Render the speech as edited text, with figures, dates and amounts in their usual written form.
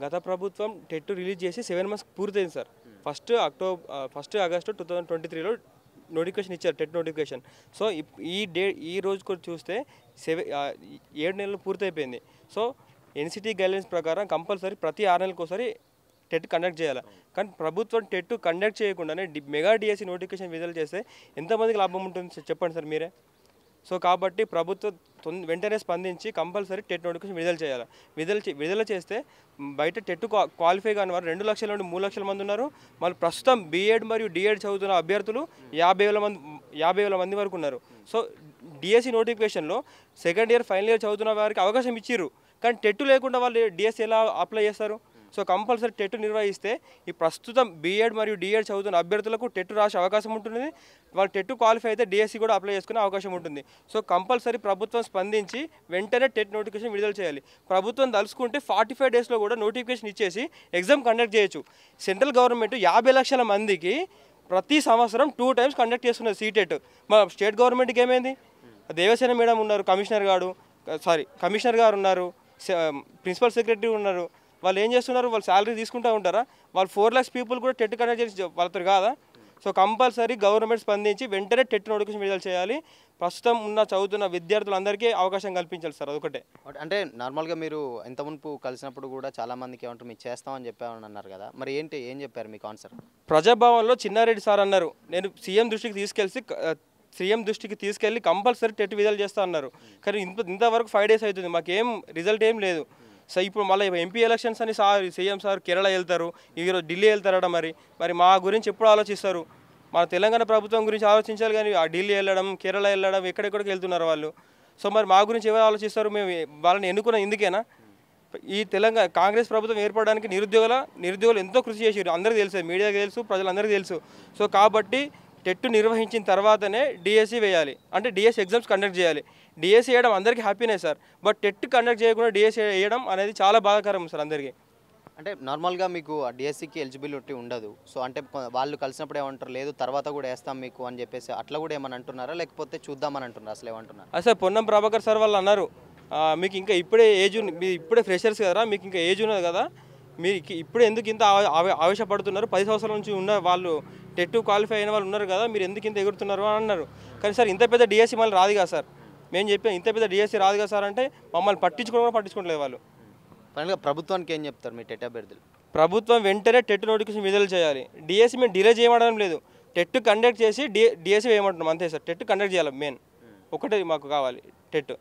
గత ప్రభుత్వం TET release చేసి 7 మంత్స్ పూర్తయింది సార్. ఫస్ట్ ఆగస్టు 2023లో నోటిఫికేషన్ ఇచ్చారు, టెట్ నోటిఫికేషన్. సో ఈ రోజు కూడా చూస్తే 7 నెలలు పూర్తయిపోయింది. సో ఎన్సిటీ గైడ్లైన్స్ ప్రకారం కంపల్సరీ ప్రతి 6 నెలలకు ఒకసారి టెట్ కండక్ట్ చేయాలి. కానీ ప్రభుత్వం టెట్ కండక్ట్ చేయకుండానే మెగా డిఎస్సి నోటిఫికేషన్ విడుదల చేస్తే ఎంతమందికి లాభం ఉంటుంది చెప్పండి సార్ మీరే. సో కాబట్టి ప్రభుత్వం వెంటనే స్పందించి కంపల్సరీ టెట్ నోటిఫికేషన్ విడుదల చేయాలి. విడుదల చేస్తే బయట టెట్ క్వాలిఫై కాని వారు 2 లక్షల నుండి 3 లక్షల మంది ఉన్నారు. మళ్ళీ ప్రస్తుతం బీఎడ్ మరియు డిఎడ్ చదువుతున్న అభ్యర్థులు 50,000 మంది వరకు ఉన్నారు. సో డిఎస్సి నోటిఫికేషన్లో సెకండ్ ఇయర్ ఫైనల్ ఇయర్ చదువుతున్న వారికి అవకాశం ఇచ్చిర్రు. కానీ టెట్ లేకుండా వాళ్ళు డిఎస్సి ఎలా అప్లై చేస్తారు? సో కంపల్సరీ టెట్ నిర్వహిస్తే ఈ ప్రస్తుతం బీఎడ్ మరియు డిఎడ్ చదువుతున్న అభ్యర్థులకు టెట్ రాసే అవకాశం ఉంటుంది. వాళ్ళు టెట్ క్వాలిఫై అయితే డిఎస్సి కూడా అప్లై చేసుకునే అవకాశం ఉంటుంది. సో కంపల్సరీ ప్రభుత్వం స్పందించి వెంటనే టెట్ నోటిఫికేషన్ విడుదల చేయాలి. ప్రభుత్వం తలుచుకుంటే 45 డేస్లో కూడా నోటిఫికేషన్ ఇచ్చేసి ఎగ్జామ్ కండక్ట్ చేయొచ్చు. సెంట్రల్ గవర్నమెంట్ 50 లక్షల మందికి ప్రతి సంవత్సరం 2 టైమ్స్ కండక్ట్ చేస్తున్నారు సీటెట్. మా స్టేట్ గవర్నమెంట్కి ఏమైంది? దేవసేన మేడం ఉన్నారు, కమిషనర్ గారు ఉన్నారు, ప్రిన్సిపల్ సెక్రటరీ ఉన్నారు. వాళ్ళు ఏం చేస్తున్నారు? వాళ్ళు శాలరీ తీసుకుంటూ ఉంటారా? వాళ్ళు 4 lakhs పీపుల్ కూడా టెట్ కండక్ట్ చేసి వాళ్ళతో కాదా? సో కంపల్సరీ గవర్నమెంట్ స్పందించి వెంటనే టెట్ నోటిఫికేషన్ విడుదల చేయాలి. ప్రస్తుతం చదువుతున్న విద్యార్థులందరికీ అవకాశం కల్పించాలి సార్, అదొకటే. అంటే నార్మల్గా మీరు ఇంత మునుపు కలిసినప్పుడు కూడా చాలామందికి ఏమంటారు మీరు చేస్తామని చెప్పామని అన్నారు కదా, మరి ఏం చెప్పారు మీకు ఆన్సర్? ప్రజాభవన్లో చిన్నారెడ్డి సార్ అన్నారు, నేను సీఎం దృష్టికి తీసుకెళ్ళి కంపల్సరీ టెట్ విడుదల చేస్తా అన్నారు. కానీ ఇంతవరకు 5 days అవుతుంది, మాకేం రిజల్ట్ ఏం లేదు. సో ఇప్పుడు మళ్ళీ ఎంపీ ఎలక్షన్స్ అని సీఎం సార్ కేరళ వెళ్తారు, ఈరోజు ఢిల్లీ వెళ్తారట. మరి మా గురించి ఎప్పుడు ఆలోచిస్తారు? మన తెలంగాణ ప్రభుత్వం గురించి ఆలోచించాలి, కానీ ఆ ఢిల్లీ వెళ్ళడం, కేరళ వెళ్ళడం, ఎక్కడెక్కడికి వెళ్తున్నారు వాళ్ళు. సో మరి మా గురించి ఎవరు ఆలోచిస్తారు? మేము వాళ్ళని ఎన్నుకున్నాం ఇందుకేనా? ఈ కాంగ్రెస్ ప్రభుత్వం ఏర్పడడానికి నిరుద్యోగులు ఎంతో కృషి చేసారు, అందరికీ తెలుసు, మీడియాకి తెలుసు, ప్రజలందరికీ తెలుసు. సో కాబట్టి టెట్ నిర్వహించిన తర్వాతనే డిఎస్సి వేయాలి, అంటే డిఎస్సి ఎగ్జామ్స్ కండక్ట్ చేయాలి. డిఎస్సి వేయడం అందరికీ హ్యాపీనే సార్, బట్ టెట్ కండక్ట్ చేయకుండా డిఎస్సి వేయడం అనేది చాలా బాధాకరం సార్ అందరికీ. అంటే నార్మల్గా మీకు ఆ డిఎస్సికి ఎలిజిబిలిటీ ఉండదు. సో అంటే వాళ్ళు కలిసినప్పుడు ఏమంటారు, లేదు తర్వాత కూడా వేస్తాం మీకు అని చెప్పేసి అట్లా కూడా ఏమని అంటున్నారా, లేకపోతే చూద్దామని అంటున్నారా, అసలు ఏమంటున్నారు? సార్ పొన్నం ప్రభాకర్ సార్ వాళ్ళు అన్నారు, మీకు ఇంకా ఇప్పుడే ఇప్పుడే ఫ్రెషర్స్ కదా, మీకు ఇంకా ఏజ్ ఉన్నది కదా, మీరు ఇప్పుడు ఎందుకు ఇంత ఆవేశపడుతున్నారు? 10 సంవత్సరాల నుంచి ఉన్న వాళ్ళు టెట్ క్వాలిఫై అయిన వాళ్ళు ఉన్నారు కదా, మీరు ఎందుకు ఇంత ఎగురుతున్నారు అని అన్నారు. కానీ సార్ ఇంత పెద్ద డిఎస్సి మళ్ళీ రాదు కదా సార్, మేము చెప్పాం ఇంత పెద్ద డిఎస్సి రాదు కదా సార్ అంటే మమ్మల్ని పట్టించుకోవట్లేదు వాళ్ళు. ఫైనల్గా ప్రభుత్వానికి ఏం చెప్తారు మీ టెట్ అభ్యర్థులు? ప్రభుత్వం వెంటనే టెట్ నోటిఫికేషన్ విడుదల చేయాలి. డిఎస్సి మేము డిలే చేయమనడం లేదు, టెట్ కండక్ట్ చేసి డిఎస్సి వేయమంటున్నాం అంతే సార్. టెట్ కండక్ట్ చేయాలి, మెయిన్ ఒకటే మాకు కావాలి టెట్.